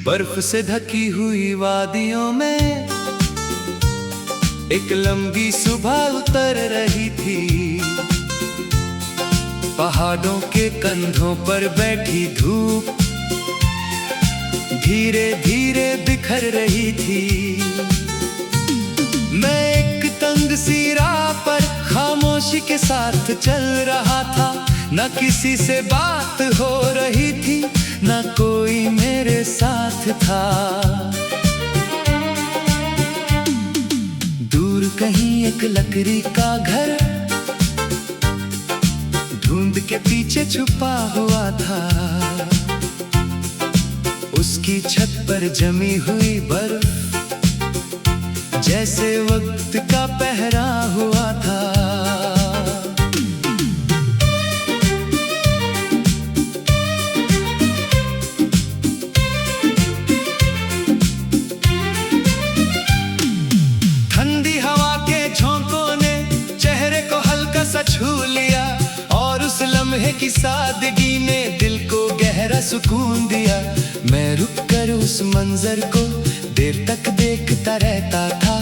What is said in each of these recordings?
बर्फ से ढकी हुई वादियों में एक लंबी सुबह उतर रही थी। पहाड़ों के कंधों पर बैठी धूप धीरे धीरे बिखर रही थी। मैं एक तंग सी राह पर खामोशी के साथ चल रहा था। न किसी से बात हो रही थी, न कोई मेरे साथ था। दूर कहीं एक लकड़ी का घर धुंध के पीछे छुपा हुआ था। उसकी छत पर जमी हुई बर्फ जैसे वक्त का पहरा हुआ था। ठंडी हवा के झोंकों ने चेहरे को हल्का सा छू लिया और उस लम्हे की सादगी ने दिल को गहरा सुकून दिया। मैं रुककर उस मंजर को देर तक देखता रहता था।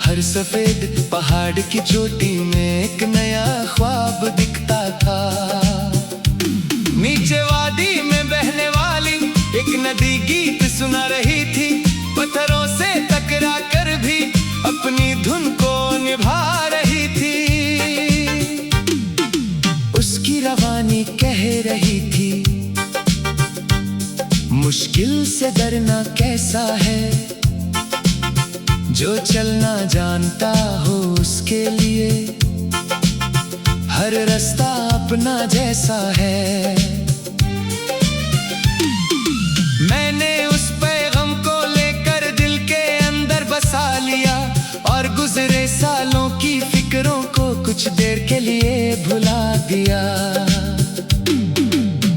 हर सफेद पहाड़ की चोटी में एक नया ख्वाब दिखता था। नीचे वादी में बहने वाली एक नदी गीत सुना रही थी। पत्थरों से टकरा कर भी अपनी धुन को निभा रही थी। उसकी रवानी कह रही थी, मुश्किल से डरना कैसा है, जो चलना जानता हो उसके लिए हर रास्ता अपना जैसा है। मैंने उस पैगाम को लेकर दिल के अंदर बसा लिया और गुजरे सालों की फिक्रों को कुछ देर के लिए भुला दिया।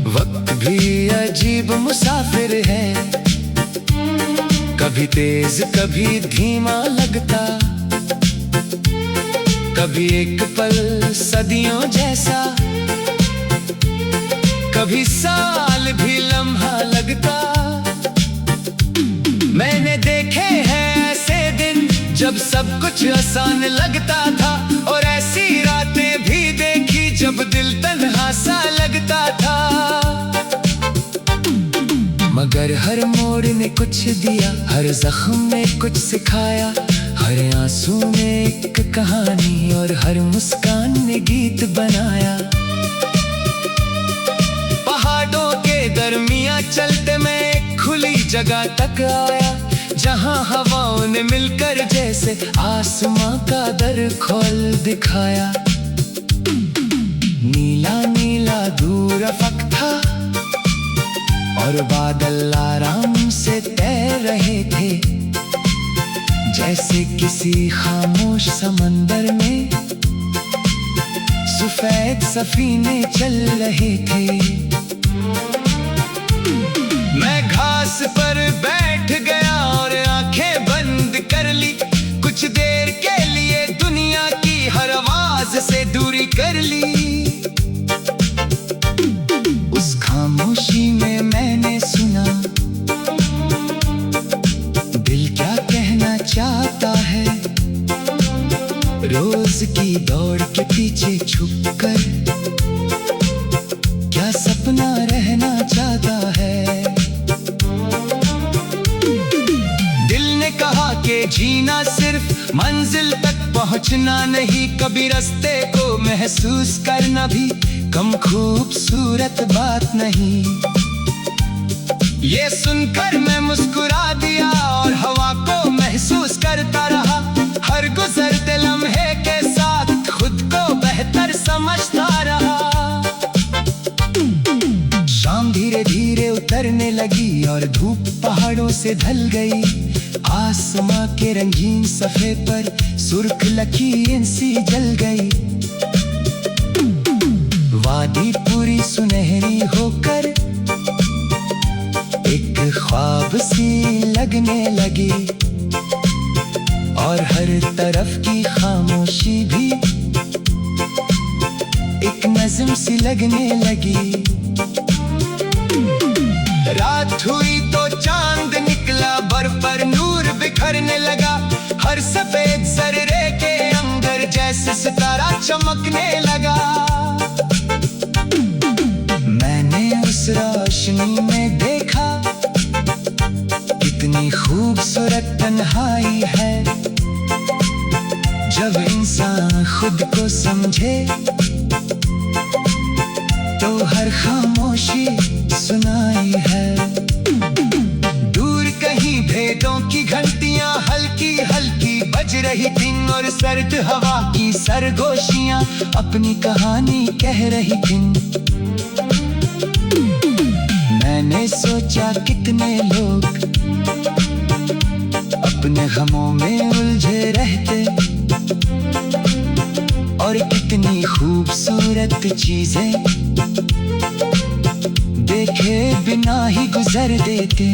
वक्त भी अजीब मुसाफिर है, कभी तेज कभी धीमा लगता, कभी एक पल सदियों जैसा, कभी साल भी लम्हा लगता। मैंने देखे हैं ऐसे दिन जब सब कुछ आसान लगता था और ऐसी रातें भी देखी जब दिल तन्हा सा लगता था। मगर हर मोड़ ने कुछ दिया, हर जख्म ने कुछ सिखाया, हर आंसू ने एक कहानी और हर मुस्कान ने गीत बनाया। पहाड़ों के दरमियां चलते मैं एक खुली जगह तक आया, जहां हवाओं ने मिलकर जैसे आसमां का दर खोल दिखाया। नीला नीला दूर अफक था और बादल आराम से तैर रहे थे, जैसे किसी खामोश समंदर में सफेद सफीने चल रहे थे। मैं घास पर बैठ गया और आंखें बंद कर ली। कुछ देर के लिए दुनिया की हर आवाज से दूरी कर ली। उस खामोशी में मैंने सुना दिल क्या कहना चाहता है। रोज की दौड़ के पीछे छुपकर क्या सपना रहना चाहता है। दिल ने कहा कि जीना सिर्फ मंजिल तक पहुंचना नहीं, कभी रास्ते को महसूस करना भी कम खूबसूरत बात नहीं। ये सुनकर मैं मुस्कुरा दिया और हवा को महसूस करता रहा। हर गुजरते लम्हे के साथ खुद को बेहतर समझता रहा। शाम धीरे धीरे उतरने लगी और धूप पहाड़ों से ढल गई। आसमां के रंगीन सफेद पर सुर्ख लकीरें सी जल गई। वादी पूरी सुनहरी होकर एक ख्वाब सी लगने लगी और हर तरफ की खामोशी भी एक नज़्म सी लगने लगी। रात हुई तो चांद निकला करने लगा। हर सफेद जर्रे के अंदर जैसे सितारा चमकने लगा। मैंने उस रोशनी में देखा कितनी खूबसूरत तन्हाई है। जब इंसान खुद को समझे तो हर खामोशी सुनाई है। दूर कहीं भेदों की घंटियां हल्की हल्की बज रही थीं और सर्द हवा की सरगोशियां अपनी कहानी कह रही थीं। मैंने सोचा कितने लोग अपने गमों में उलझे रहते और कितनी खूबसूरत चीजें देखे बिना ही गुजर देते।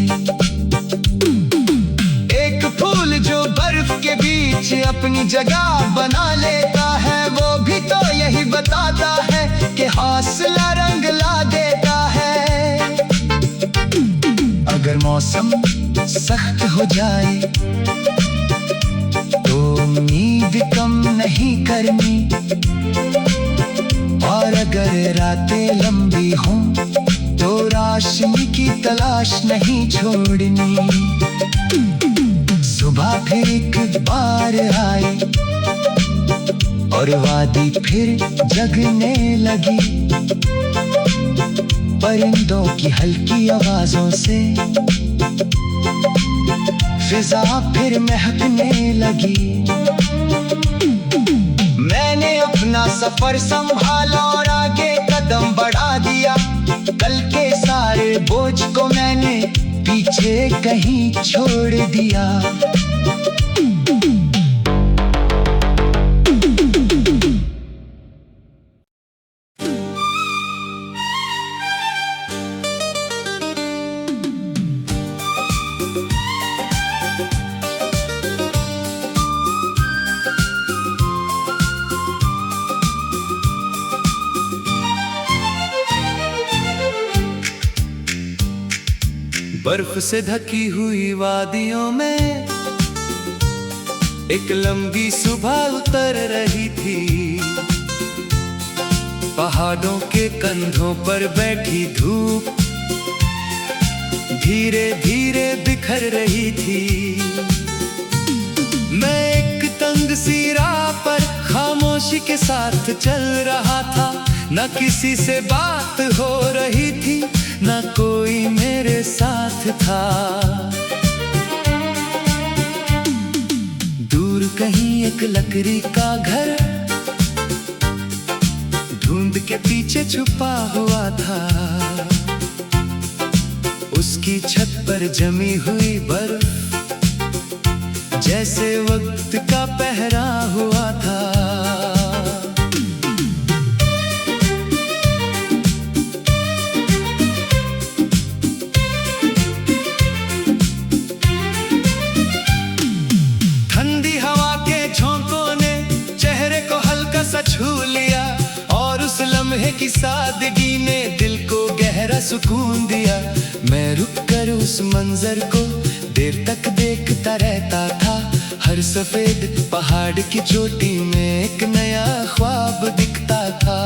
एक फूल जो बर्फ के बीच अपनी जगह बना लेता है, वो भी तो यही बताता है कि हौसला रंग ला देता है। अगर मौसम सख्त हो जाए तो उम्मीद कम नहीं करनी, और अगर रातें लंबी हों तो रोशनी की तलाश नहीं छोड़नी। सुबह फिर एक बार आई और वादी फिर जगने लगी। परिंदों की हल्की आवाजों से फिजा फिर महकने लगी। मैंने अपना सफर संभाला और आगे कदम बढ़ा दिया। कल के सारे बोझ को मैंने पीछे कहीं छोड़ दिया। बर्फ से ढकी हुई वादियों में एक लंबी सुबह उतर रही थी। पहाड़ों के कंधों पर बैठी धूप धीरे धीरे बिखर रही थी। मैं एक तंग सी राह पर खामोशी के साथ चल रहा था। न किसी से बात हो रही थी, न कोई मेरे साथ था। दूर कहीं एक लकड़ी का घर धुंध के पीछे छुपा हुआ था। उसकी छत पर जमी हुई बर्फ जैसे वक्त का पहरा हुआ था। छू लिया और उस लम्हे की सादगी ने दिल को गहरा सुकून दिया। मैं रुक कर उस मंजर को देर तक देखता रहता था। हर सफेद पहाड़ की चोटी में एक नया ख्वाब दिखता था।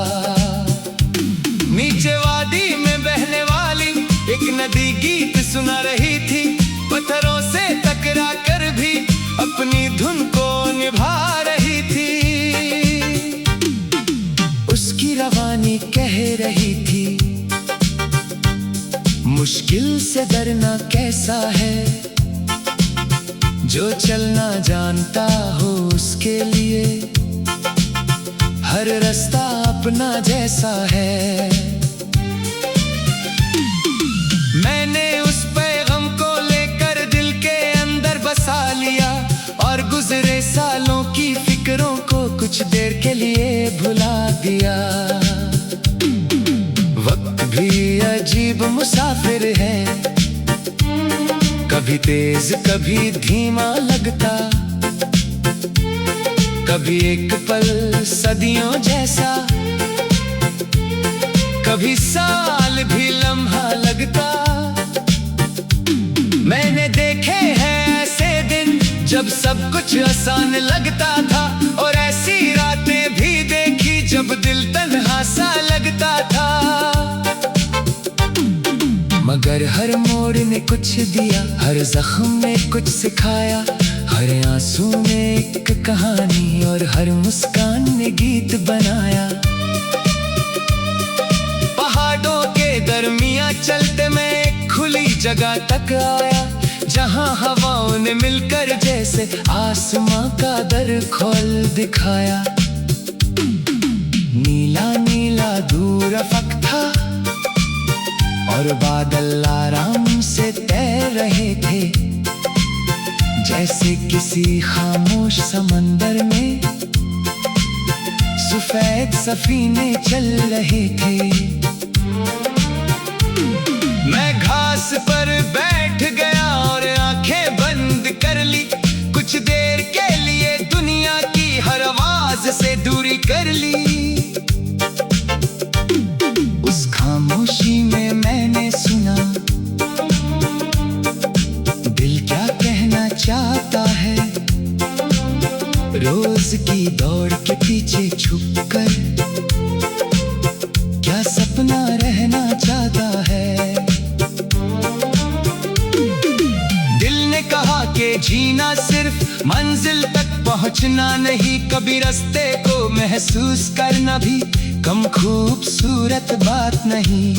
नीचे वादी में बहने वाली एक नदी गीत सुना रही थी। पत्थरों से टकरा कर भी अपनी धुन को निभा रही थी। उसकी रवानी कह रही थी, मुश्किल से डरना कैसा है, जो चलना जानता हो उसके लिए हर रास्ता अपना जैसा है। मैंने उस पैगाम को लेकर दिल के अंदर बसा लिया और गुजरे सालों की फिक्रों को कुछ देर के लिए भुला दिया। वक्त भी अजीब मुसाफिर है, कभी तेज कभी धीमा लगता, कभी एक पल सदियों जैसा, कभी साल भी लम्हा लगता। मैंने देखे हैं ऐसे दिन जब सब कुछ आसान लगता था, और ऐसी रातें भी देखी जब दिल तन्हा सा लगता था। मगर हर मोड़ ने कुछ दिया, हर जख्म ने कुछ सिखाया, हर आंसू ने एक कहानी और हर मुस्कान ने गीत बनाया। पहाड़ों के दरमियां चलते मैं एक खुली जगह तक आया, जहां हवाओं ने मिलकर जैसे आसमां का दर खोल दिखाया। नीला नीला दूर अफक था और बादल आराम से तैर रहे थे, जैसे किसी खामोश समंदर में सफेद सफीने चल रहे थे। मैं घास पर बैठ गया और आंखें बंद कर ली, कुछ देर के लिए दुनिया की हर आवाज से दूरी कर ली। उस खामोशी में मैंने सुना दिल क्या कहना चाहता है, रोज की दौड़ के पीछे छुपकर क्या सपना रहना चाहता है। दिल ने कहा कि जीना सिर्फ मंजिल तक पहुंचना नहीं, कभी रास्ते को महसूस करना भी कम खूबसूरत बात नहीं।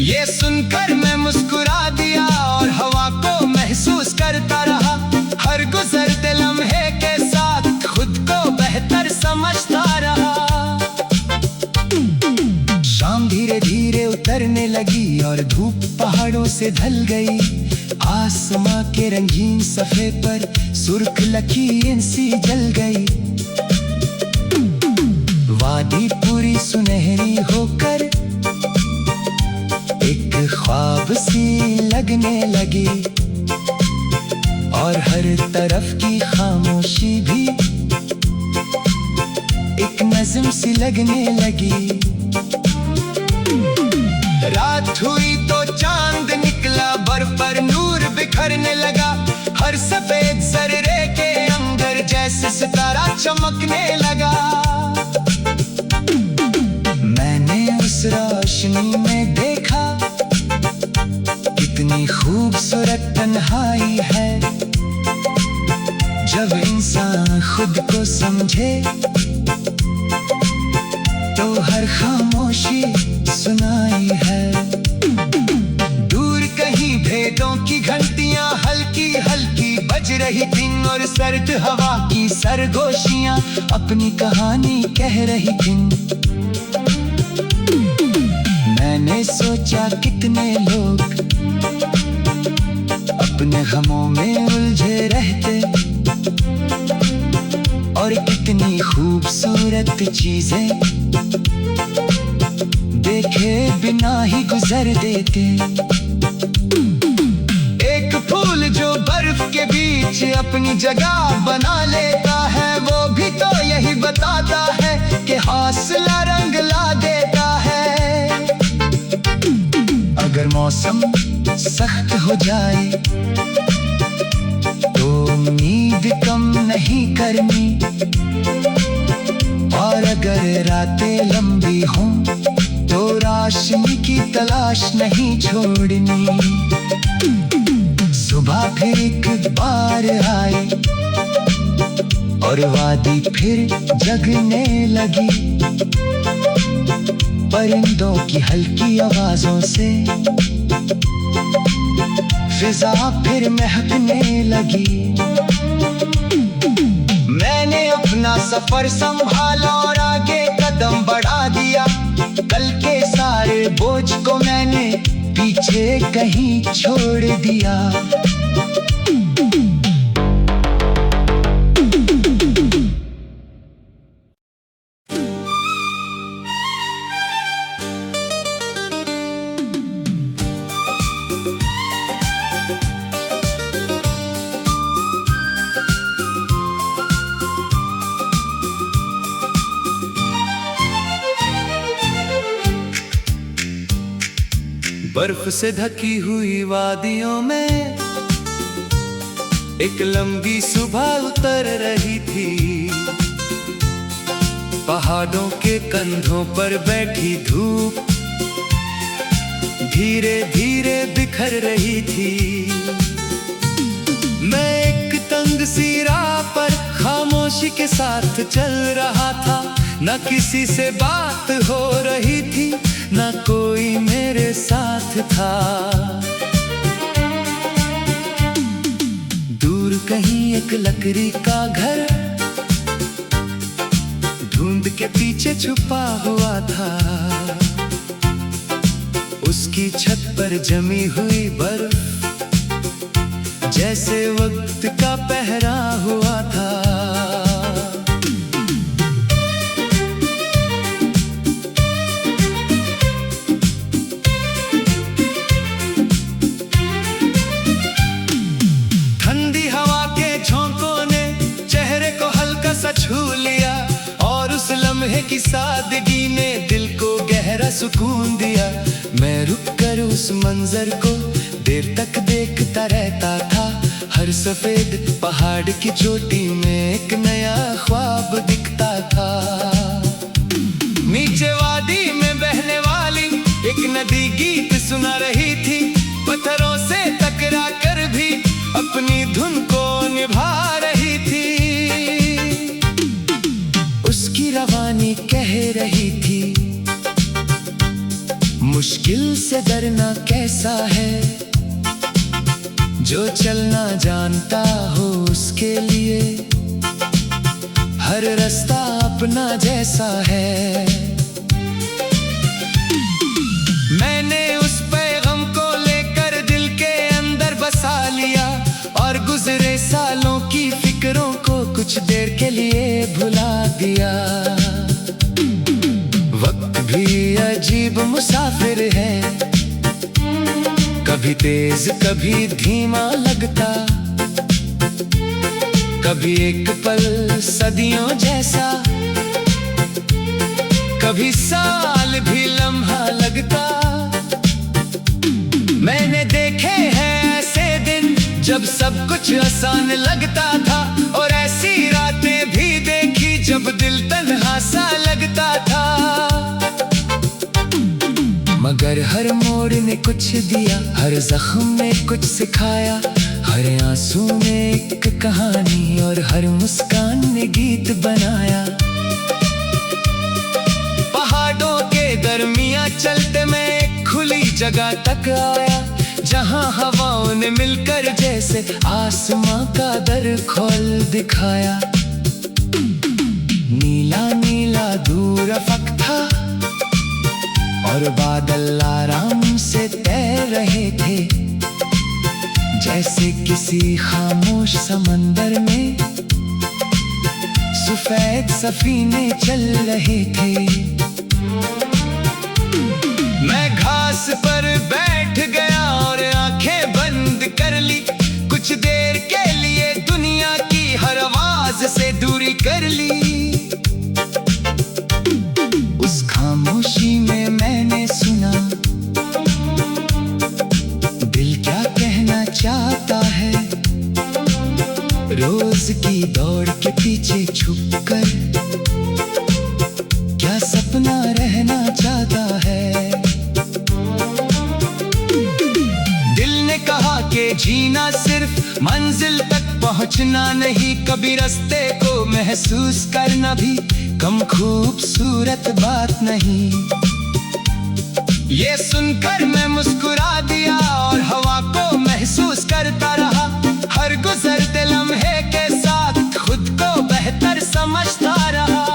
ये सुनकर मैं मुस्कुरा दिया और हवा को महसूस करता रहा, हर गुजरते लम्हे के साथ खुद को बेहतर समझता रहा। शाम धीरे धीरे उतरने लगी और धूप पहाड़ों से ढल गई, आसमां के रंगीन सफ़े पर सुर्ख लकीरें सी जल गई। वादी पूरी सुनहरी होकर एक ख्वाब सी लगने लगी, और हर तरफ की खामोशी भी एक नज़्म सी लगने लगी। रात हुई तो चांद निकला, बर्फ पर नूर बिखरने लगा, हर सफेद जर्रे के अंदर जैसे सितारा चमकने लगा। मैंने उस रोशनी में देखा कितनी खूबसूरत तन्हाई है, जब इंसान खुद को समझे तो हर खामोशी सुनाई है। दूर कहीं भेदों की घंटियां हल्की हल्की बज रही थीं, और सर्द हवा की सरगोशियां अपनी कहानी कह रही थीं। मैंने सोचा कितने लोग अपने गमों में उलझे रहते, और कितनी खूबसूरत चीजें देखे बिना ही गुजर देते। एक फूल जो बर्फ के बीच अपनी जगह बना लेता है, वो भी तो यही बताता है कि हौसला रंग ला देता है। अगर मौसम सख्त हो जाए तो उम्मीद कम नहीं करनी, और अगर रातें लंबी हों तो रोशनी की तलाश नहीं छोड़नी। सुबह फिर एक बार आई और वादी फिर जगने लगी, परिंदों की हल्की आवाजों से फिजा फिर महकने लगी। मैंने अपना सफर संभाला और आगे कदम बढ़ा दिया, कल के सारे बोझ को मैंने पीछे कहीं छोड़ दिया। बर्फ से ढकी हुई वादियों में एक लंबी सुबह उतर रही थी, पहाड़ों के कंधों पर बैठी धूप धीरे धीरे बिखर रही थी। मैं एक तंग सी राह पर खामोशी के साथ चल रहा था। न किसी से बात हो रही थी, न कोई मेरे साथ था। दूर कहीं एक लकड़ी का घर धुंध के पीछे छुपा हुआ था। उसकी छत पर जमी हुई बर्फ जैसे वक्त का पहरा हुआ था। ठंडी हवा के झोंकों ने चेहरे को हल्का सा छू लिया, और उस लम्हे की सादगी ने दिल को गहरा सुकून दिया। मैं रुक कर उस मंजर को देर तक देखता रहता था। हर सफेद पहाड़ की चोटी में एक नया ख्वाब दिखता था। नीचे वादी में बहने वाली एक नदी गीत सुना रही थी। पत्थरों से टकरा कर भी अपनी धुन को निभा रही थी। उसकी रवानी कह रही थी, मुश्किल से डरना कैसा है, जो चलना जानता हो उसके लिए हर रास्ता अपना जैसा है। मैंने उस पैगाम को लेकर दिल के अंदर बसा लिया, और गुजरे सालों की फिक्रों को कुछ देर के लिए भुला दिया। वक्त भी अजीब मुसाफिर है, कभी तेज कभी धीमा लगता, कभी एक पल सदियों जैसा, कभी साल भी लम्हा लगता। मैंने देखे हैं ऐसे दिन जब सब कुछ आसान लगता था, और ऐसी रातें भी देखी जब दिल तन्हा सा लगता था। मगर हर मोड़ ने कुछ दिया, हर जख्म ने कुछ सिखाया, हर आंसू ने एक कहानी और हर मुस्कान ने गीत बनाया। पहाड़ों के दरमियां चलते मैं एक खुली जगह तक आया, जहां हवाओं ने मिलकर जैसे आसमां का दर खोल दिखाया। नीला नीला दूर अफक था, और बादल आराम से तैर रहे थे, जैसे किसी खामोश समंदर में सफेद सफीने चल रहे थे। मैं घास पर बैठ गया और आंखें बंद कर ली। कुछ देर के लिए दुनिया की हर आवाज से दूरी कर ली। उस खामोशी में मैंने सुना, दिल क्या कहना चाहता है। रोज की दौड़ के पीछे छुपकर क्या सपना रहना चाहता है। दिल ने कहा कि जीना सिर्फ मंजिल तक पहुंचना नहीं, कभी रास्ते को महसूस करना भी कम खूबसूरत बात नहीं। ये सुनकर मैं मुस्कुरा दिया और हवा को महसूस करता रहा, हर गुजरते लम्हे के साथ खुद को बेहतर समझता रहा।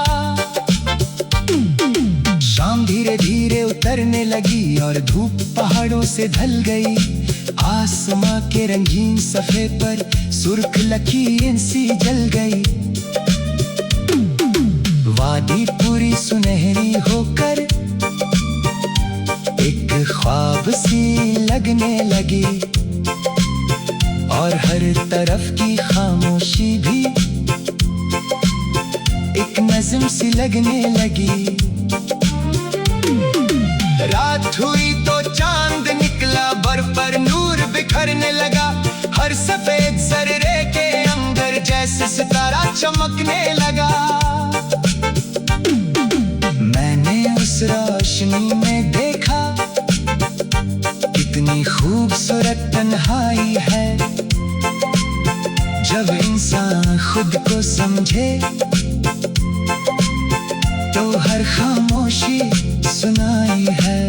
शाम धीरे धीरे उतरने लगी और धूप पहाड़ों से ढल गई। आसमां के रंगीन सफ़े पर सुर्ख लकीरें सी जल गई। वादी पूरी सुनहरी होकर एक ख्वाब सी लगने लगी, और हर तरफ की खामोशी भी एक नज़्म सी लगने लगी। रात हुई तो चांद निकला, बर्फ पर नूर बिखरने लगा, हर सफेद जर्रे के चमकने लगा। मैंने उस रोशनी में देखा कितनी खूबसूरत तन्हाई है। जब इंसान खुद को समझे तो हर खामोशी सुनाई है।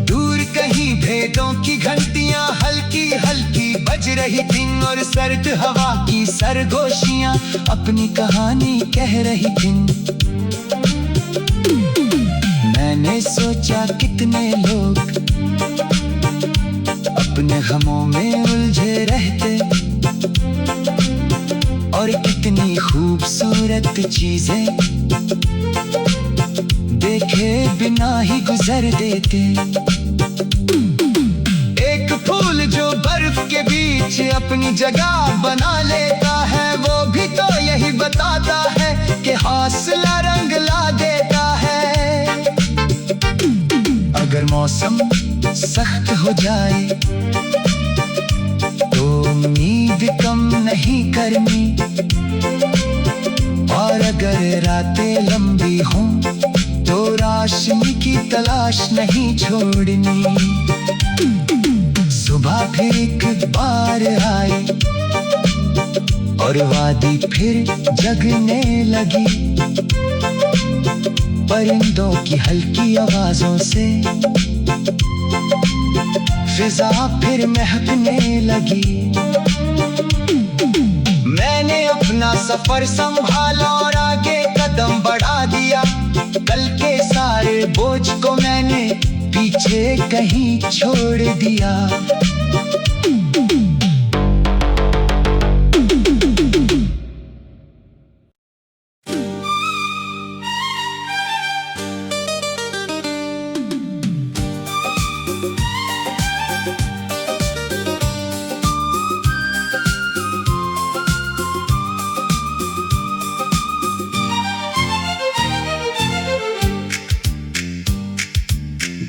दूर कहीं भेदों की घंटियां हल्की हल्की बज रही थीं और सर्द हवा की सरगोशियां अपनी कहानी कह रही थीं। मैंने सोचा कितने लोग अपने गमों में उलझे रहते और कितनी खूबसूरत चीजें देखे बिना ही गुजर देते। एक फूल जो बर्फ के बीच अपनी जगह बना लेता है, वो भी तो यही बताता है कि हौसला रंग ला देता है। अगर मौसम सख्त हो जाए तो उम्मीद कम नहीं करनी, और अगर रातें लंबी हों तो रोशनी की तलाश नहीं छोड़नी। सुबह फिर एक बार आई और वादी फिर जगने लगी। परिंदों की हल्की आवाजों से फिजा फिर महकने लगी। मैंने अपना सफर संभाला और आगे कदम बढ़ा दिया। कल के सारे बोझ को मैंने पीछे कहीं छोड़ दिया।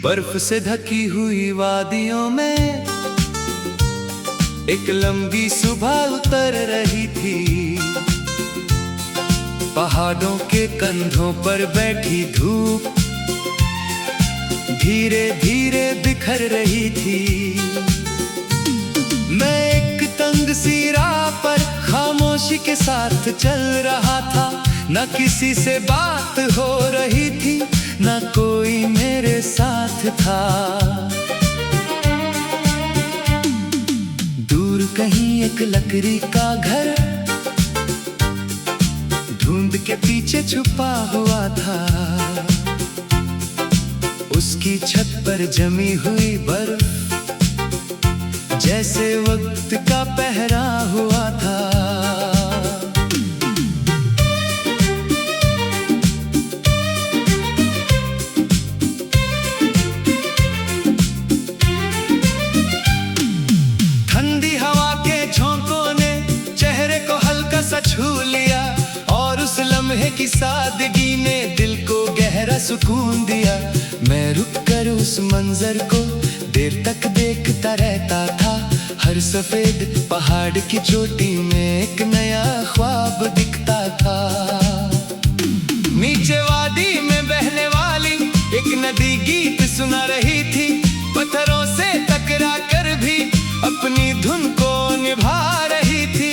बर्फ से ढकी हुई वादियों में एक लंबी सुबह उतर रही थी। पहाड़ों के कंधों पर बैठी धूप धीरे धीरे बिखर रही थी। मैं एक तंग सी राह पर खामोशी के साथ चल रहा था। न किसी से बात हो रही थी, न कोई मेरे साथ था। दूर कहीं एक लकड़ी का घर धुंध के पीछे छुपा हुआ था। उसकी छत पर जमी हुई बर्फ जैसे वक्त का पहरा हुआ था। छू लिया और उस लम्हे की सादगी ने दिल को गहरा सुकून दिया। मैं रुक कर उस मंजर को देर तक देखता रहता था। हर सफेद पहाड़ की चोटी में एक नया ख्वाब दिखता था। नीचे वादी में बहने वाली एक नदी गीत सुना रही थी। पत्थरों से टकरा कर भी अपनी धुन को निभा रही थी।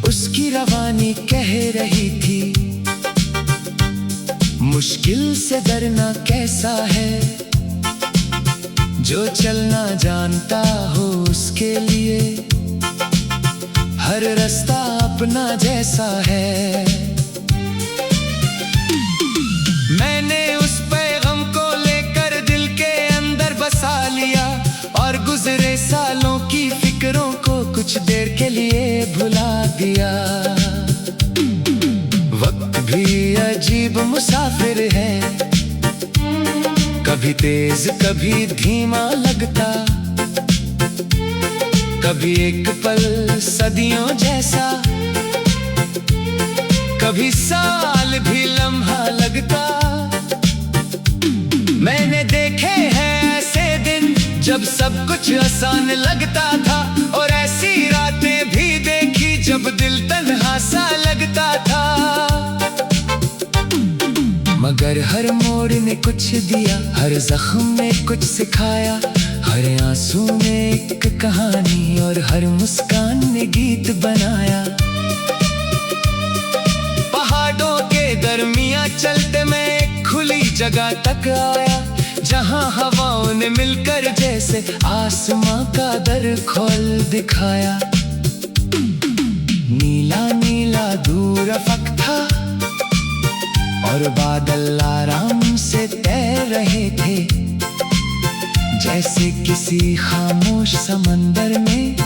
उसकी रवानी कह रही थी, मुश्किल से डरना कैसा है, जो चलना जानता हो उसके लिए हर रास्ता अपना जैसा है। मैंने उस पैगाम को लेकर दिल के अंदर बसा लिया और गुजरे सालों की फिक्रों को कुछ देर के लिए भुला दिया। वक्त भी अजीब मुसाफिर है, कभी तेज कभी धीमा लगता, कभी एक पल सदियों जैसा, कभी साल भी लम्हा लगता। मैंने देखे हैं ऐसे दिन जब सब कुछ आसान लगता था और ऐसी रातें भी देखी अब दिल तन्हा सा लगता था, मगर हर मोड़ ने कुछ दिया, हर जख्म में कुछ सिखाया, हर आंसू ने एक कहानी और हर मुस्कान ने गीत बनाया। पहाड़ों के दरमियां चलते मैं एक खुली जगह तक आया, जहां हवाओं ने मिलकर जैसे आसमां का दर खोल दिखाया। नीला नीला दूर अफक था और बादल आराम से तैर रहे थे, जैसे किसी खामोश समंदर में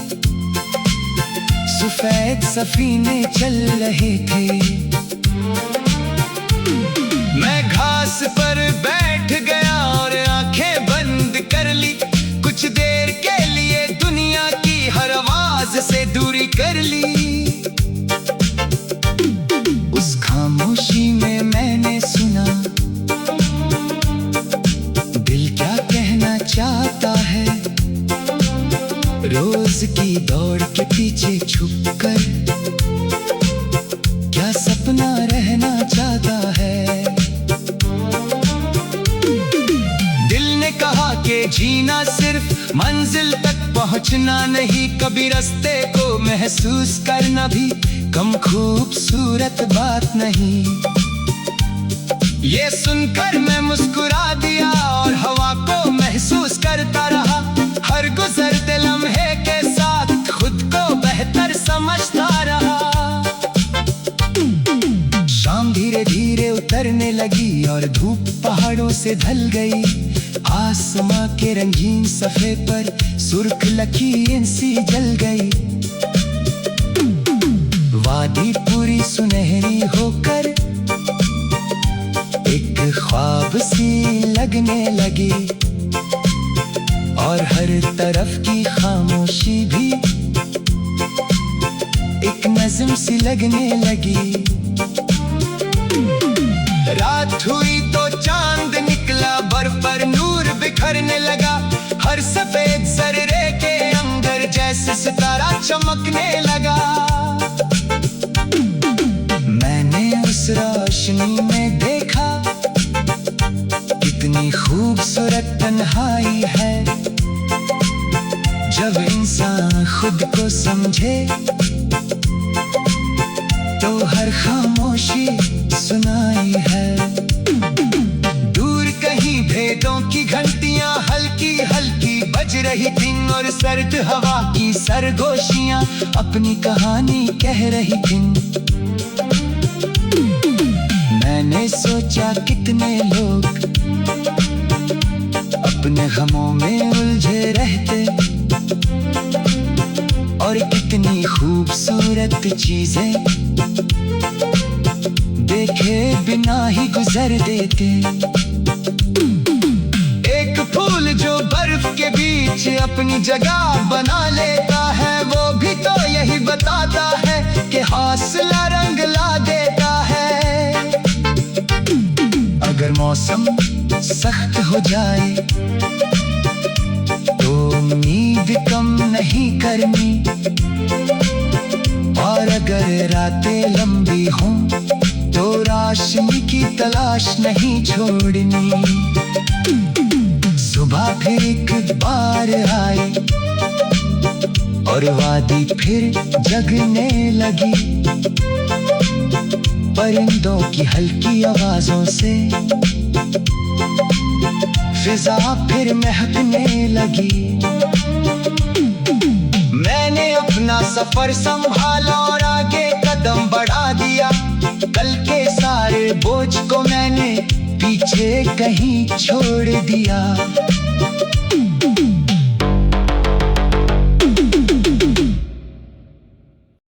सफेद सफीने चल रहे थे। मैं घास पर बैठ गया और आंखें बंद कर ली, कुछ देर के लिए दुनिया की हर आवाज से दूरी कर ली। उस खामोशी में मैंने सुना दिल क्या कहना चाहता है, रोज की दौड़ के पीछे छुपकर क्या सपना रहना चाहता है। दिल ने कहा कि जीना सिर्फ मंजिल तक पहुंचना नहीं, कभी रास्ते को महसूस करना भी कम खूबसूरत बात नहीं। ये सुनकर मैं मुस्कुरा दिया और हवा को महसूस करता रहा, हर गुजरते लम्हे के साथ खुद को बेहतर समझता रहा। शाम धीरे धीरे उतरने लगी और धूप पहाड़ों से ढल गई, आसमां के रंगीन सफे पर सुर्ख लकीरें सी जल गई। वादी पूरी सुनहरी होकर एक ख्वाब सी लगने लगी और हर तरफ की खामोशी भी एक नज़्म सी लगने लगी। रात हुई तो चांद निकला, बर्फ पर नूर बिखरने लगा, हर सफेद जर्रे के अंदर जैसे सितारा चमकने लगा। मैंने उस रोशनी में देखा कितनी खूबसूरत तन्हाई है, जब इंसान खुद को समझे तो हर खामोशी सुनाई है। दूर कहीं भेदों की घंटियां हल्की हल्की बज रही थीं और सर्द हवा की सरगोशियां अपनी कहानी कह रही थीं। मैंने सोचा कितने लोग अपने गमों में उलझे रहते और कितनी खूबसूरत चीजें देखे बिना ही गुजर देते। एक फूल जो बर्फ के बीच अपनी जगह बना लेता है, वो भी तो यही बताता है कि हौसला रंग ला देता है। अगर मौसम सख्त हो जाए तो उम्मीद कम नहीं करनी, और अगर रातें लंबी हों तो रोशनी की तलाश नहीं छोड़नी। सुबह फिर एक बार आई और वादी फिर जगने लगी, परिंदों की हल्की आवाजों से फिजा फिर महकने लगी। मैंने अपना सफर संभाला और आगे कदम बढ़ा दिया, कल के सारे बोझ को मैंने पीछे कहीं छोड़ दिया।